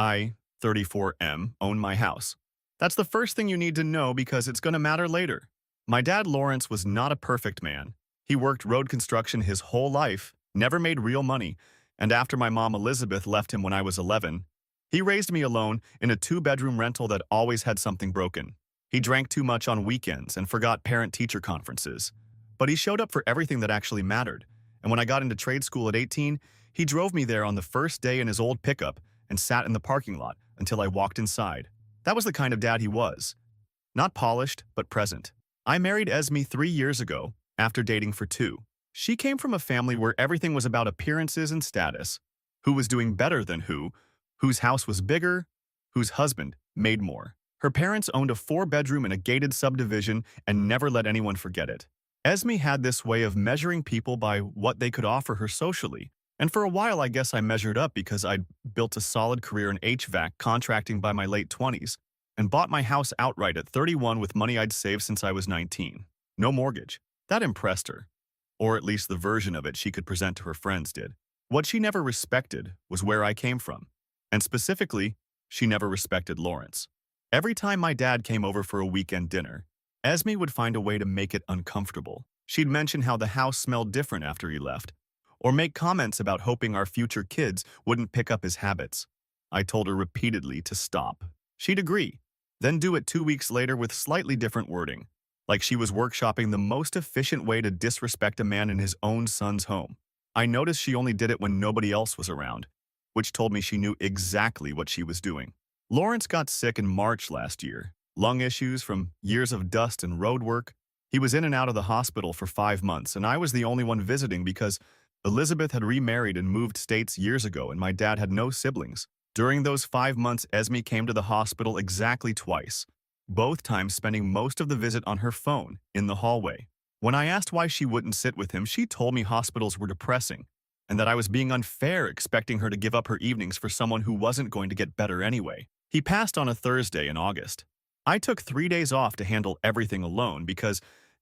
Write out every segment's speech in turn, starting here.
I, 34M, own my house. That's the first thing you need to know because it's going to matter later. My dad, Lawrence, was not a perfect man. He worked road construction his whole life, never made real money, and after my mom, Elizabeth, left him when I was 11, he raised me alone in a two-bedroom rental that always had something broken. He drank too much on weekends and forgot parent-teacher conferences. But he showed up for everything that actually mattered. And when I got into trade school at 18, he drove me there on the first day in his old pickup and sat in the parking lot until I walked inside. That was the kind of dad he was. Not polished, but present. I married Esme 3 years ago, after dating for 2. She came from a family where everything was about appearances and status. Who was doing better than who, whose house was bigger, whose husband made more. Her parents owned a 4-bedroom in a gated subdivision and never let anyone forget it. Esme had this way of measuring people by what they could offer her socially. And for a while, I guess I measured up because I'd built a solid career in HVAC contracting by my late 20s and bought my house outright at 31 with money I'd saved since I was 19. No mortgage. That impressed her. Or at least the version of it she could present to her friends did. What she never respected was where I came from. And specifically, she never respected Lawrence. Every time my dad came over for a weekend dinner, Esme would find a way to make it uncomfortable. She'd mention how the house smelled different after he left, or make comments about hoping our future kids wouldn't pick up his habits. I told her repeatedly to stop. She'd agree, then do it 2 weeks later with slightly different wording, like she was workshopping the most efficient way to disrespect a man in his own son's home. I noticed she only did it when nobody else was around, which told me she knew exactly what she was doing. Lawrence got sick in March last year. Lung issues from years of dust and road work. He was in and out of the hospital for 5 months, and I was the only one visiting because Elizabeth had remarried and moved states years ago, and my dad had no siblings. During those 5 months, Esme came to the hospital exactly twice, both times spending most of the visit on her phone in the hallway. When I asked why she wouldn't sit with him, she told me hospitals were depressing and that I was being unfair expecting her to give up her evenings for someone who wasn't going to get better anyway. He passed on a Thursday in August. I took 3 days off to handle everything alone because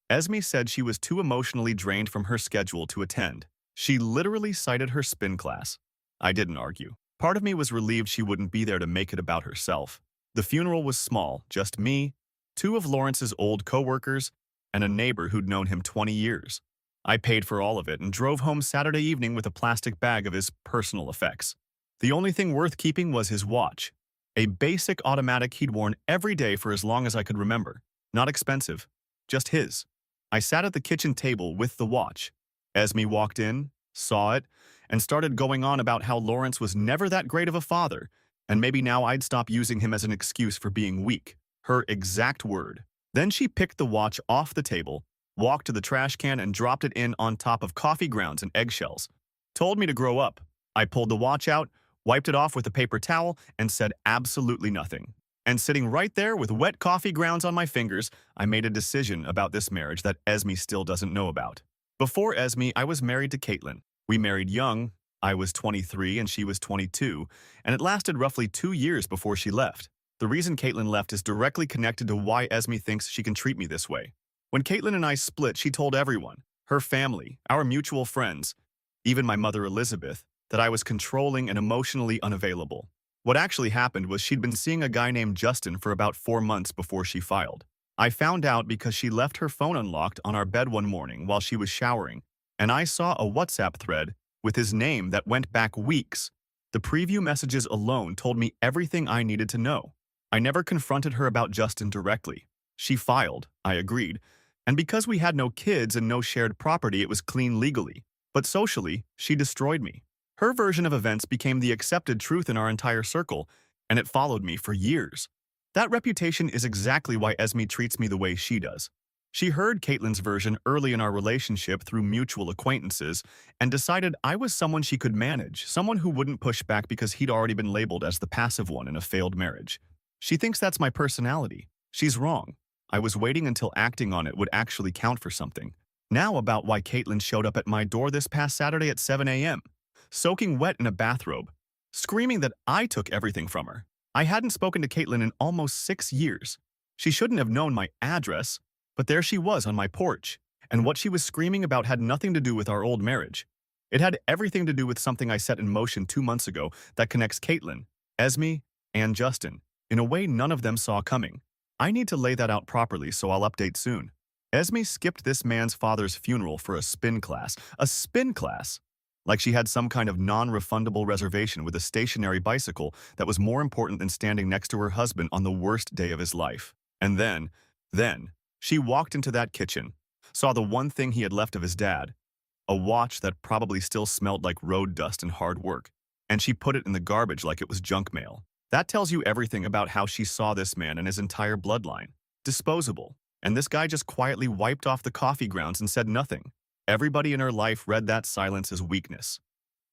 Esme said she was too emotionally drained from her schedule to attend. She literally cited her spin class. I didn't argue. Part of me was relieved she wouldn't be there to make it about herself. The funeral was small, just me, 2 of Lawrence's old co-workers, and a neighbor who'd known him 20 years. I paid for all of it and drove home Saturday evening with a plastic bag of his personal effects. The only thing worth keeping was his watch, a basic automatic he'd worn every day for as long as I could remember. Not expensive, just his. I sat at the kitchen table with the watch. Esme walked in, saw it, and started going on about how Lawrence was never that great of a father, and maybe now I'd stop using him as an excuse for being weak. Her exact word. Then she picked the watch off the table, walked to the trash can and dropped it in on top of coffee grounds and eggshells. Told me to grow up. I pulled the watch out, wiped it off with a paper towel, and said absolutely nothing. And sitting right there with wet coffee grounds on my fingers, I made a decision about this marriage that Esme still doesn't know about. Before Esme, I was married to Caitlin. We married young. I was 23 and she was 22, and it lasted roughly 2 years before she left. The reason Caitlin left is directly connected to why Esme thinks she can treat me this way. When Caitlin and I split, she told everyone, her family, our mutual friends, even my mother Elizabeth, that I was controlling and emotionally unavailable. What actually happened was she'd been seeing a guy named Justin for about 4 months before she filed. I found out because she left her phone unlocked on our bed one morning while she was showering, and I saw a WhatsApp thread with his name that went back weeks. The preview messages alone told me everything I needed to know. I never confronted her about Justin directly. She filed, I agreed, and because we had no kids and no shared property, it was clean legally. But socially, she destroyed me. Her version of events became the accepted truth in our entire circle, and it followed me for years. That reputation is exactly why Esme treats me the way she does. She heard Caitlin's version early in our relationship through mutual acquaintances and decided I was someone she could manage, someone who wouldn't push back because he'd already been labeled as the passive one in a failed marriage. She thinks that's my personality. She's wrong. I was waiting until acting on it would actually count for something. Now about why Caitlin showed up at my door this past Saturday at 7 a.m., soaking wet in a bathrobe, screaming that I took everything from her. I hadn't spoken to Caitlin in almost 6 years. She shouldn't have known my address, but there she was on my porch, and what she was screaming about had nothing to do with our old marriage. It had everything to do with something I set in motion 2 months ago that connects Caitlin, Esme, and Justin, in a way none of them saw coming. I need to lay that out properly, so I'll update soon. Esme skipped this man's father's funeral for a spin class. A spin class! Like she had some kind of non-refundable reservation with a stationary bicycle that was more important than standing next to her husband on the worst day of his life. And then, she walked into that kitchen, saw the one thing he had left of his dad, a watch that probably still smelled like road dust and hard work, and she put it in the garbage like it was junk mail. That tells you everything about how she saw this man and his entire bloodline. Disposable. And this guy just quietly wiped off the coffee grounds and said nothing. Everybody in her life read that silence as weakness.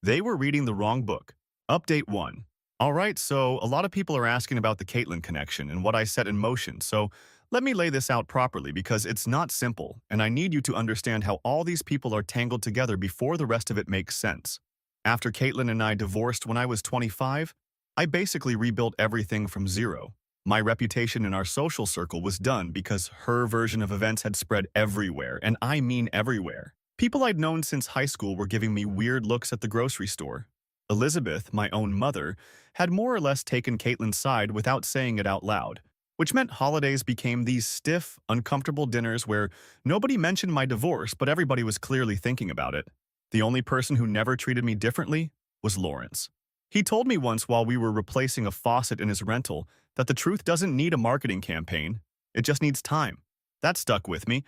They were reading the wrong book. Update 1. Alright, so a lot of people are asking about the Caitlyn connection and what I set in motion, so let me lay this out properly because it's not simple, and I need you to understand how all these people are tangled together before the rest of it makes sense. After Caitlyn and I divorced when I was 25, I basically rebuilt everything from zero. My reputation in our social circle was done because her version of events had spread everywhere, and I mean everywhere. People I'd known since high school were giving me weird looks at the grocery store. Elizabeth, my own mother, had more or less taken Caitlyn's side without saying it out loud, which meant holidays became these stiff, uncomfortable dinners where nobody mentioned my divorce, but everybody was clearly thinking about it. The only person who never treated me differently was Lawrence. He told me once while we were replacing a faucet in his rental that the truth doesn't need a marketing campaign, it just needs time. That stuck with me,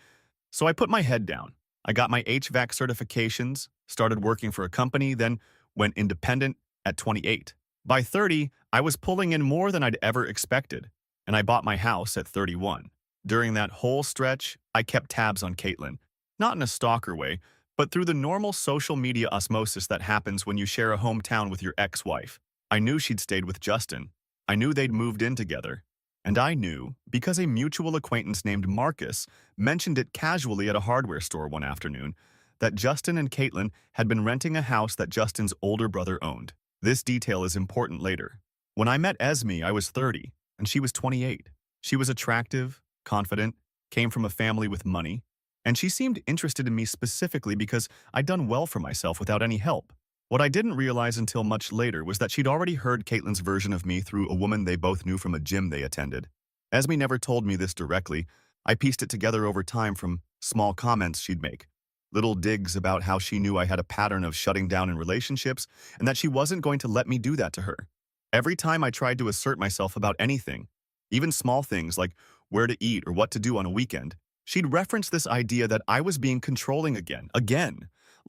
so I put my head down. I got my HVAC certifications, started working for a company, then went independent at 28. By 30, I was pulling in more than I'd ever expected, and I bought my house at 31. During that whole stretch, I kept tabs on Caitlyn, not in a stalker way, but through the normal social media osmosis that happens when you share a hometown with your ex-wife. I knew she'd stayed with Justin. I knew they'd moved in together. And I knew, because a mutual acquaintance named Marcus mentioned it casually at a hardware store one afternoon, that Justin and Caitlyn had been renting a house that Justin's older brother owned. This detail is important later. When I met Esme, I was 30, and she was 28. She was attractive, confident, came from a family with money, and she seemed interested in me specifically because I'd done well for myself without any help. What I didn't realize until much later was that she'd already heard Caitlyn's version of me through a woman they both knew from a gym they attended. Esme never told me this directly. I pieced it together over time from small comments she'd make. Little digs about how she knew I had a pattern of shutting down in relationships and that she wasn't going to let me do that to her. Every time I tried to assert myself about anything, even small things like where to eat or what to do on a weekend, she'd reference this idea that I was being controlling again,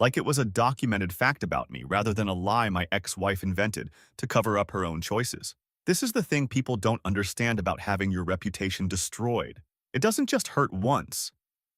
like it was a documented fact about me rather than a lie my ex-wife invented to cover up her own choices. This is the thing people don't understand about having your reputation destroyed. It doesn't just hurt once.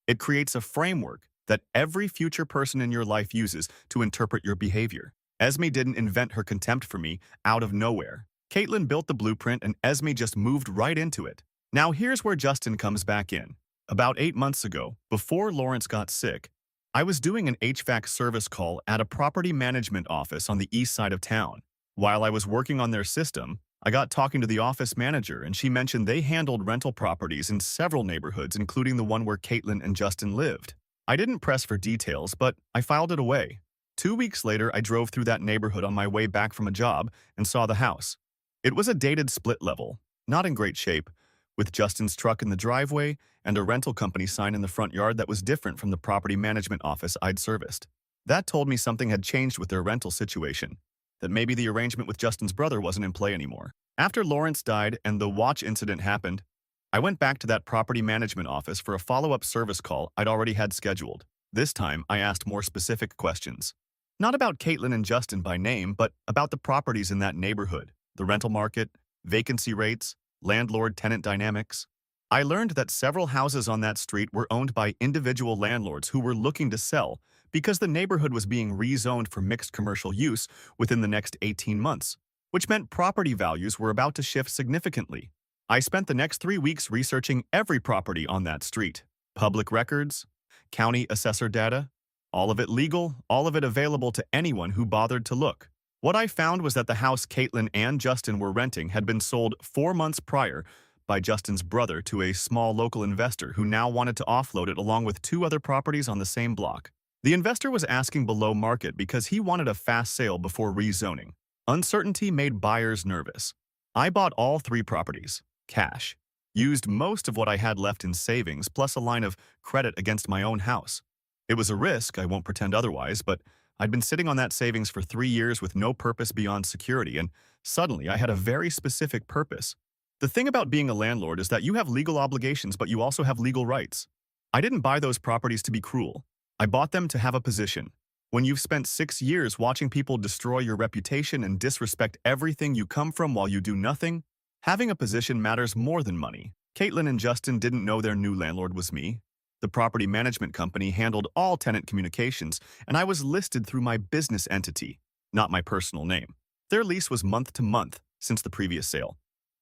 It creates a framework that every future person in your life uses to interpret your behavior. Esme didn't invent her contempt for me out of nowhere. Caitlyn built the blueprint and Esme just moved right into it. Now here's where Justin comes back in. About 8 months ago, before Lawrence got sick, I was doing an HVAC service call at a property management office on the east side of town. While I was working on their system, I got talking to the office manager and she mentioned they handled rental properties in several neighborhoods, including the one where Caitlyn and Justin lived. I didn't press for details, but I filed it away. 2 weeks later, I drove through that neighborhood on my way back from a job and saw the house. It was a dated split level, not in great shape, with Justin's truck in the driveway and a rental company sign in the front yard that was different from the property management office I'd serviced. That told me something had changed with their rental situation, that maybe the arrangement with Justin's brother wasn't in play anymore. After Lawrence died and the watch incident happened, I went back to that property management office for a follow-up service call I'd already had scheduled. This time, I asked more specific questions. Not about Caitlyn and Justin by name, but about the properties in that neighborhood, the rental market, vacancy rates, landlord-tenant dynamics. I learned that several houses on that street were owned by individual landlords who were looking to sell because the neighborhood was being rezoned for mixed commercial use within the next 18 months, which meant property values were about to shift significantly. I spent the next 3 weeks researching every property on that street. Public records, county assessor data, all of it legal, all of it available to anyone who bothered to look. What I found was that the house Caitlyn and Justin were renting had been sold 4 months prior by Justin's brother to a small local investor who now wanted to offload it along with 2 other properties on the same block. The investor was asking below market because he wanted a fast sale before rezoning. Uncertainty made buyers nervous. I bought all three properties, cash, used most of what I had left in savings, plus a line of credit against my own house. It was a risk, I won't pretend otherwise, but I'd been sitting on that savings for 3 years with no purpose beyond security, and suddenly I had a very specific purpose. The thing about being a landlord is that you have legal obligations, but you also have legal rights. I didn't buy those properties to be cruel. I bought them to have a position. When you've spent 6 years watching people destroy your reputation and disrespect everything you come from while you do nothing, having a position matters more than money. Caitlin and Justin didn't know their new landlord was me. The property management company handled all tenant communications, and I was listed through my business entity, not my personal name. Their lease was month to month since the previous sale,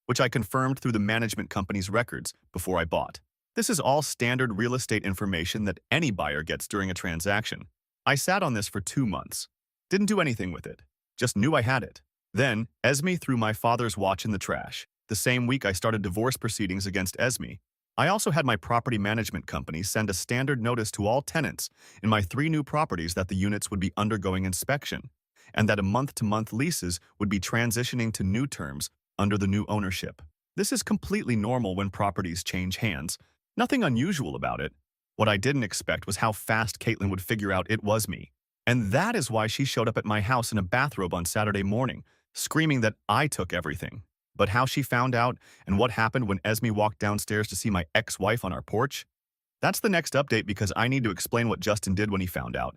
which I confirmed through the management company's records before I bought. This is all standard real estate information that any buyer gets during a transaction. I sat on this for 2 months. Didn't do anything with it. Just knew I had it. Then, Esme threw my father's watch in the trash. The same week I started divorce proceedings against Esme. I also had my property management company send a standard notice to all tenants in my 3 new properties that the units would be undergoing inspection, and that a month-to-month leases would be transitioning to new terms under the new ownership. This is completely normal when properties change hands. Nothing unusual about it. What I didn't expect was how fast Caitlin would figure out it was me. And that is why she showed up at my house in a bathrobe on Saturday morning, screaming that I took everything. But how she found out and what happened when Esme walked downstairs to see my ex-wife on our porch? That's the next update because I need to explain what Justin did when he found out.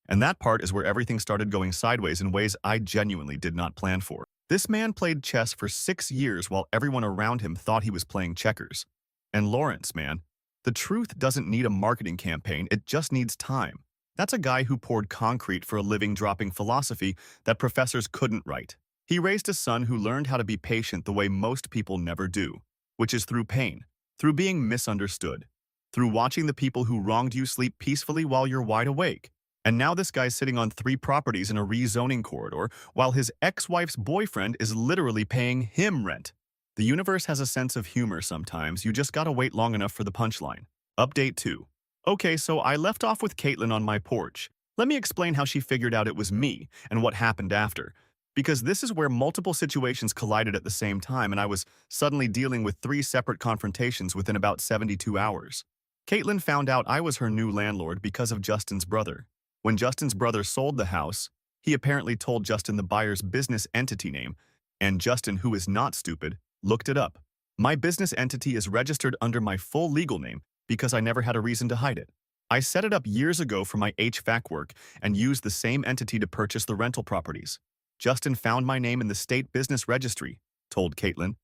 And that part is where everything started going sideways in ways I genuinely did not plan for. This man played chess for 6 years while everyone around him thought he was playing checkers. And Lawrence, man, the truth doesn't need a marketing campaign, it just needs time. That's a guy who poured concrete for a living, dropping philosophy that professors couldn't write. He raised a son who learned how to be patient the way most people never do, which is through pain, through being misunderstood, through watching the people who wronged you sleep peacefully while you're wide awake. And now this guy's sitting on 3 properties in a rezoning corridor while his ex-wife's boyfriend is literally paying him rent. The universe has a sense of humor sometimes, you just gotta wait long enough for the punchline. Update 2. Okay, so I left off with Caitlin on my porch. Let me explain how she figured out it was me and what happened after. Because this is where multiple situations collided at the same time and I was suddenly dealing with 3 separate confrontations within about 72 hours. Caitlin found out I was her new landlord because of Justin's brother. When Justin's brother sold the house, he apparently told Justin the buyer's business entity name, and Justin, who is not stupid, looked it up. My business entity is registered under my full legal name because I never had a reason to hide it. I set it up years ago for my HVAC work and used the same entity to purchase the rental properties. Justin found my name in the state business registry, told Caitlin,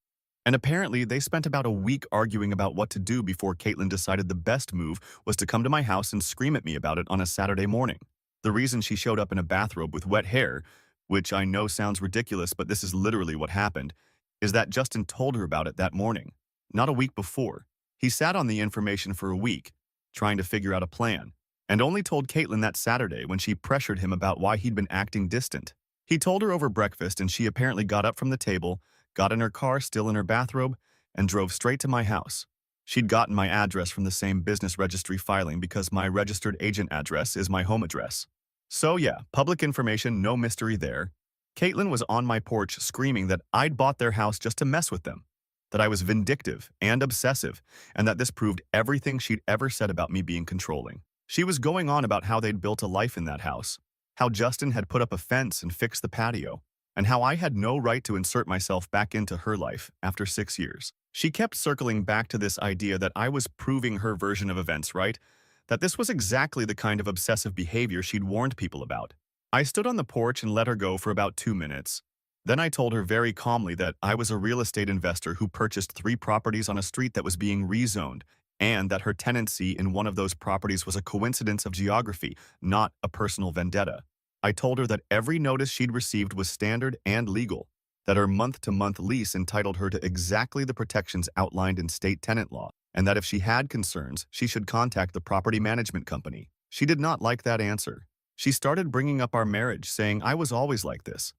and apparently they spent about a week arguing about what to do before Caitlin decided the best move was to come to my house and scream at me about it on a Saturday morning. The reason she showed up in a bathrobe with wet hair, which I know sounds ridiculous, but this is literally what happened, is that Justin told her about it that morning, not a week before. He sat on the information for a week, trying to figure out a plan, and only told Caitlin that Saturday when she pressured him about why he'd been acting distant. He told her over breakfast and she apparently got up from the table, got in her car still in her bathrobe, and drove straight to my house. She'd gotten my address from the same business registry filing because my registered agent address is my home address. So yeah, public information, no mystery there. Caitlin was on my porch screaming that I'd bought their house just to mess with them, that I was vindictive and obsessive, and that this proved everything she'd ever said about me being controlling. She was going on about how they'd built a life in that house, how Justin had put up a fence and fixed the patio, and how I had no right to insert myself back into her life after 6 years. She kept circling back to this idea that I was proving her version of events right, that this was exactly the kind of obsessive behavior she'd warned people about. I stood on the porch and let her go for about 2 minutes. Then I told her very calmly that I was a real estate investor who purchased 3 properties on a street that was being rezoned, and that her tenancy in one of those properties was a coincidence of geography, not a personal vendetta. I told her that every notice she'd received was standard and legal, that her month-to-month lease entitled her to exactly the protections outlined in state tenant law, and that if she had concerns, she should contact the property management company. She did not like that answer. She started bringing up our marriage, saying I was always like this,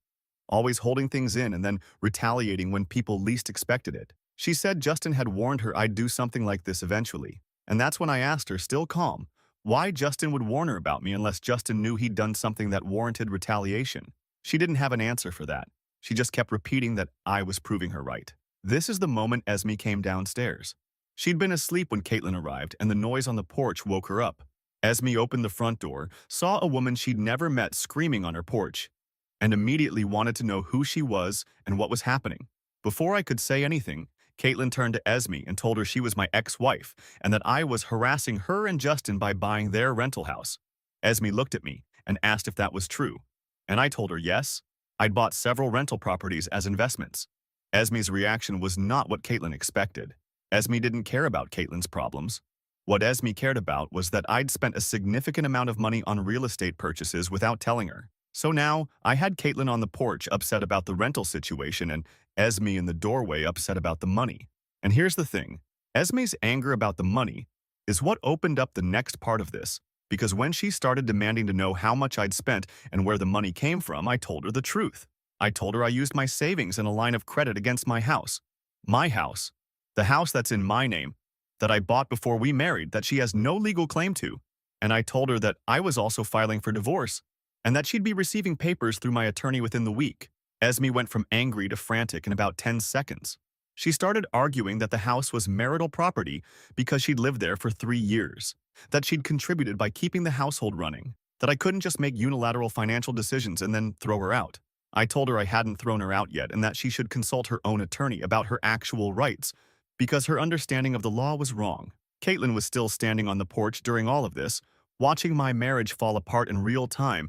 always holding things in and then retaliating when people least expected it. She said Justin had warned her I'd do something like this eventually, and that's when I asked her, still calm, why Justin would warn her about me unless Justin knew he'd done something that warranted retaliation. She didn't have an answer for that. She just kept repeating that I was proving her right. This is the moment Esme came downstairs. She'd been asleep when Caitlin arrived, and the noise on the porch woke her up. Esme opened the front door, saw a woman she'd never met screaming on her porch, and immediately wanted to know who she was and what was happening. Before I could say anything, Caitlin turned to Esme and told her she was my ex-wife and that I was harassing her and Justin by buying their rental house. Esme looked at me and asked if that was true, and I told her yes. I'd bought several rental properties as investments. Esme's reaction was not what Caitlin expected. Esme didn't care about Caitlin's problems. What Esme cared about was that I'd spent a significant amount of money on real estate purchases without telling her. So now, I had Caitlin on the porch upset about the rental situation and Esme in the doorway upset about the money. And here's the thing, Esme's anger about the money is what opened up the next part of this, because when she started demanding to know how much I'd spent and where the money came from, I told her the truth. I told her I used my savings and a line of credit against my house. My house. The house that's in my name, that I bought before we married, that she has no legal claim to. And I told her that I was also filing for divorce, and that she'd be receiving papers through my attorney within the week. Esme went from angry to frantic in about 10 seconds. She started arguing that the house was marital property because she'd lived there for 3 years, that she'd contributed by keeping the household running, that I couldn't just make unilateral financial decisions and then throw her out. I told her I hadn't thrown her out yet and that she should consult her own attorney about her actual rights, because her understanding of the law was wrong. Caitlin was still standing on the porch during all of this, watching my marriage fall apart in real time,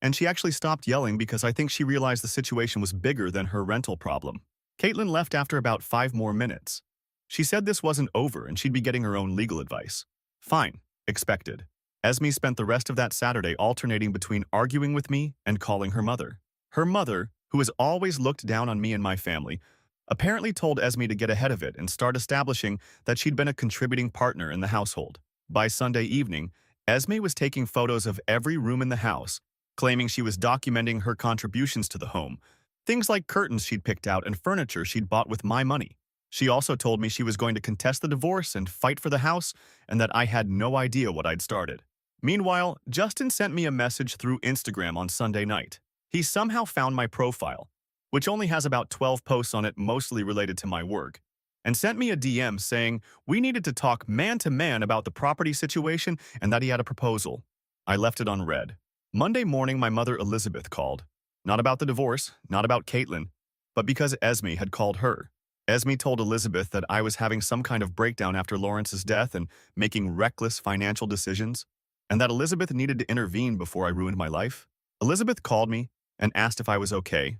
and she actually stopped yelling because I think she realized the situation was bigger than her rental problem. Caitlin left after about 5 more minutes. She said this wasn't over and she'd be getting her own legal advice. Fine, expected. Esme spent the rest of that Saturday alternating between arguing with me and calling her mother. Her mother, who has always looked down on me and my family, apparently told Esme to get ahead of it and start establishing that she'd been a contributing partner in the household. By Sunday evening, Esme was taking photos of every room in the house, claiming she was documenting her contributions to the home, things like curtains she'd picked out and furniture she'd bought with my money. She also told me she was going to contest the divorce and fight for the house, and that I had no idea what I'd started. Meanwhile, Justin sent me a message through Instagram on Sunday night. He somehow found my profile, which only has about 12 posts on it mostly related to my work, and sent me a DM saying we needed to talk man-to-man about the property situation and that he had a proposal. I left it unread. Monday morning, my mother Elizabeth called. Not about the divorce, not about Caitlin, but because Esme had called her. Esme told Elizabeth that I was having some kind of breakdown after Lawrence's death and making reckless financial decisions, and that Elizabeth needed to intervene before I ruined my life. Elizabeth called me and asked if I was okay,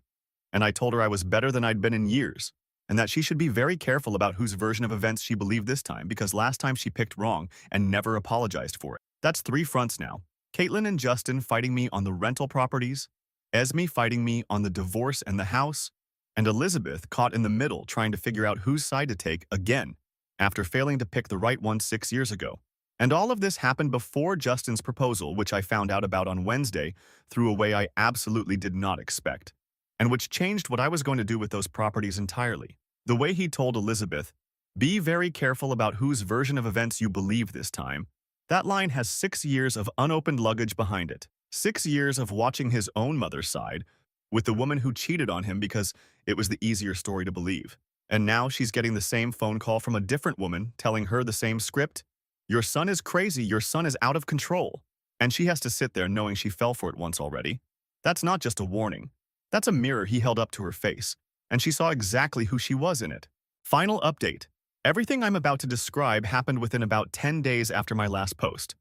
and I told her I was better than I'd been in years, and that she should be very careful about whose version of events she believed this time because last time she picked wrong and never apologized for it. That's 3 fronts now. Caitlin and Justin fighting me on the rental properties, Esme fighting me on the divorce and the house, and Elizabeth caught in the middle trying to figure out whose side to take again after failing to pick the right one 6 years ago. And all of this happened before Justin's proposal, which I found out about on Wednesday through a way I absolutely did not expect, and which changed what I was going to do with those properties entirely. The way he told Elizabeth, "Be very careful about whose version of events you believe this time," that line has 6 years of unopened luggage behind it. 6 years of watching his own mother's side, with the woman who cheated on him because it was the easier story to believe. And now she's getting the same phone call from a different woman telling her the same script. Your son is crazy, your son is out of control. And she has to sit there knowing she fell for it once already. That's not just a warning. That's a mirror he held up to her face, and she saw exactly who she was in it. Final update. Everything I'm about to describe happened within about 10 days after my last post.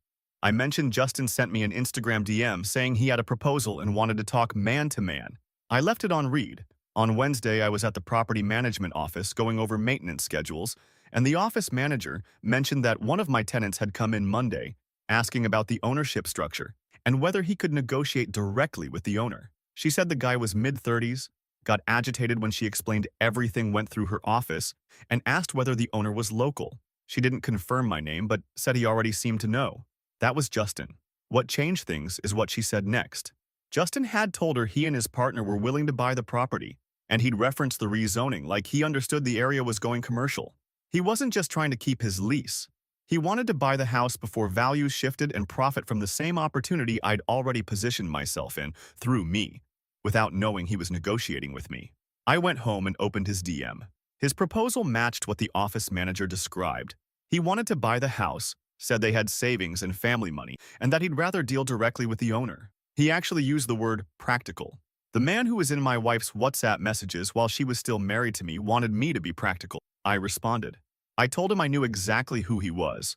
I mentioned Justin sent me an Instagram DM saying he had a proposal and wanted to talk man-to-man. I left it on read. On Wednesday, I was at the property management office going over maintenance schedules, and the office manager mentioned that one of my tenants had come in Monday asking about the ownership structure and whether he could negotiate directly with the owner. She said the guy was mid-30s, got agitated when she explained everything went through her office, and asked whether the owner was local. She didn't confirm my name, but said he already seemed to know. That was Justin. What changed things is what she said next. Justin had told her he and his partner were willing to buy the property, and he'd referenced the rezoning like he understood the area was going commercial. He wasn't just trying to keep his lease. He wanted to buy the house before values shifted and profit from the same opportunity I'd already positioned myself in through me. without knowing he was negotiating with me. I went home and opened his DM. His proposal matched what the office manager described. He wanted to buy the house, said they had savings and family money, and that he'd rather deal directly with the owner. He actually used the word practical. The man who was in my wife's WhatsApp messages while she was still married to me wanted me to be practical. I responded. I told him I knew exactly who he was,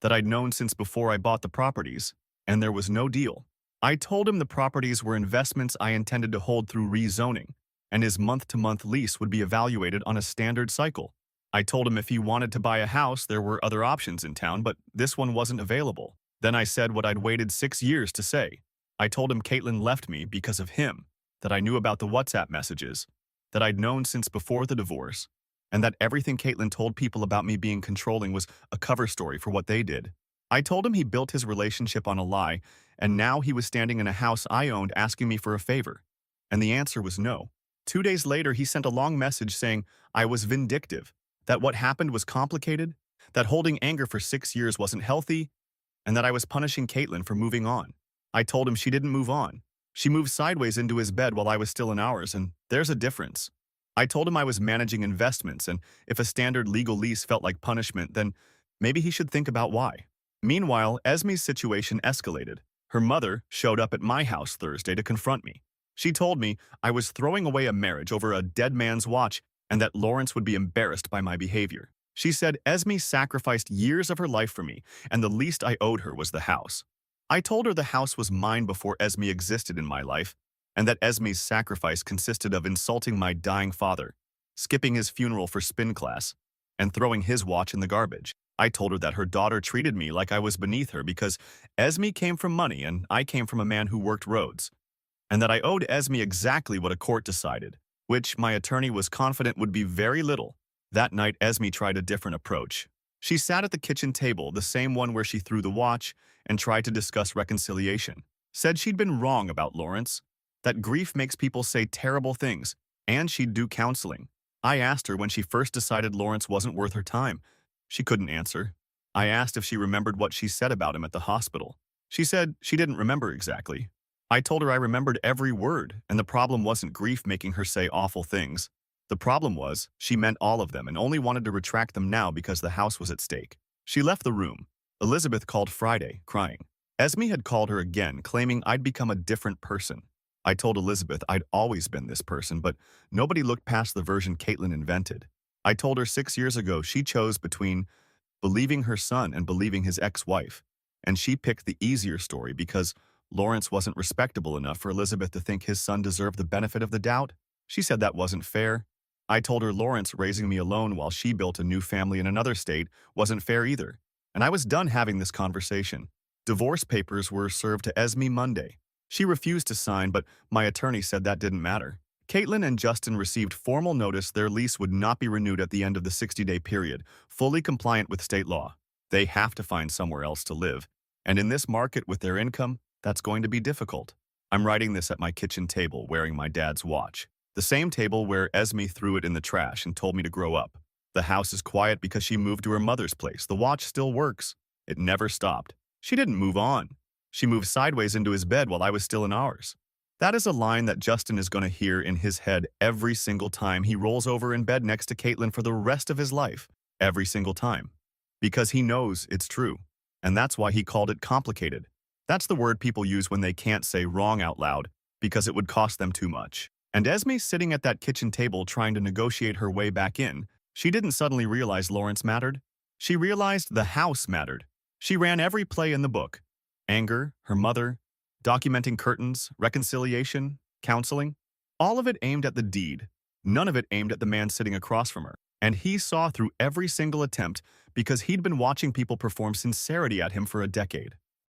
that I'd known since before I bought the properties, and there was no deal. I told him the properties were investments I intended to hold through rezoning, and his month-to-month lease would be evaluated on a standard cycle. I told him if he wanted to buy a house, there were other options in town, but this one wasn't available. Then I said what I'd waited 6 years to say. I told him Caitlin left me because of him, that I knew about the WhatsApp messages, that I'd known since before the divorce, and that everything Caitlin told people about me being controlling was a cover story for what they did. I told him he built his relationship on a lie, and now he was standing in a house I owned asking me for a favor. And the answer was no. 2 days later, he sent a long message saying I was vindictive, that what happened was complicated, that holding anger for 6 years wasn't healthy, and that I was punishing Caitlin for moving on. I told him she didn't move on. She moved sideways into his bed while I was still in ours, and there's a difference. I told him I was managing investments, and if a standard legal lease felt like punishment, then maybe he should think about why. Meanwhile, Esme's situation escalated. Her mother showed up at my house Thursday to confront me. She told me I was throwing away a marriage over a dead man's watch and that Lawrence would be embarrassed by my behavior. She said Esme sacrificed years of her life for me, and the least I owed her was the house. I told her the house was mine before Esme existed in my life, and that Esme's sacrifice consisted of insulting my dying father, skipping his funeral for spin class, and throwing his watch in the garbage. I told her that her daughter treated me like I was beneath her because Esme came from money and I came from a man who worked roads, and that I owed Esme exactly what a court decided, which my attorney was confident would be very little. That night, Esme tried a different approach. She sat at the kitchen table, the same one where she threw the watch, and tried to discuss reconciliation. Said she'd been wrong about Lawrence, that grief makes people say terrible things, and she'd do counseling. I asked her when she first decided Lawrence wasn't worth her time. She couldn't answer. I asked if she remembered what she said about him at the hospital. She said she didn't remember exactly. I told her I remembered every word, and the problem wasn't grief making her say awful things. The problem was she meant all of them and only wanted to retract them now because the house was at stake. She left the room. Elizabeth called Friday, crying. Esme had called her again, claiming I'd become a different person. I told Elizabeth I'd always been this person, but nobody looked past the version Caitlin invented. I told her 6 years ago she chose between believing her son and believing his ex-wife, and she picked the easier story because Lawrence wasn't respectable enough for Elizabeth to think his son deserved the benefit of the doubt. She said that wasn't fair. I told her Lawrence raising me alone while she built a new family in another state wasn't fair either, and I was done having this conversation. Divorce papers were served to Esme Monday. She refused to sign, but my attorney said that didn't matter. Caitlin and Justin received formal notice their lease would not be renewed at the end of the 60-day period, fully compliant with state law. They have to find somewhere else to live, and in this market with their income, that's going to be difficult. I'm writing this at my kitchen table wearing my dad's watch. The same table where Esme threw it in the trash and told me to grow up. The house is quiet because she moved to her mother's place. The watch still works. It never stopped. She didn't move on. She moved sideways into his bed while I was still in ours. That is a line that Justin is going to hear in his head every single time he rolls over in bed next to Caitlin for the rest of his life. Every single time. Because he knows it's true. And that's why he called it complicated. That's the word people use when they can't say wrong out loud because it would cost them too much. And Esme sitting at that kitchen table trying to negotiate her way back in, she didn't suddenly realize Lawrence mattered. She realized the house mattered. She ran every play in the book. Anger, her mother, documenting curtains, reconciliation, counseling. All of it aimed at the deed. None of it aimed at the man sitting across from her. And he saw through every single attempt because he'd been watching people perform sincerity at him for a decade.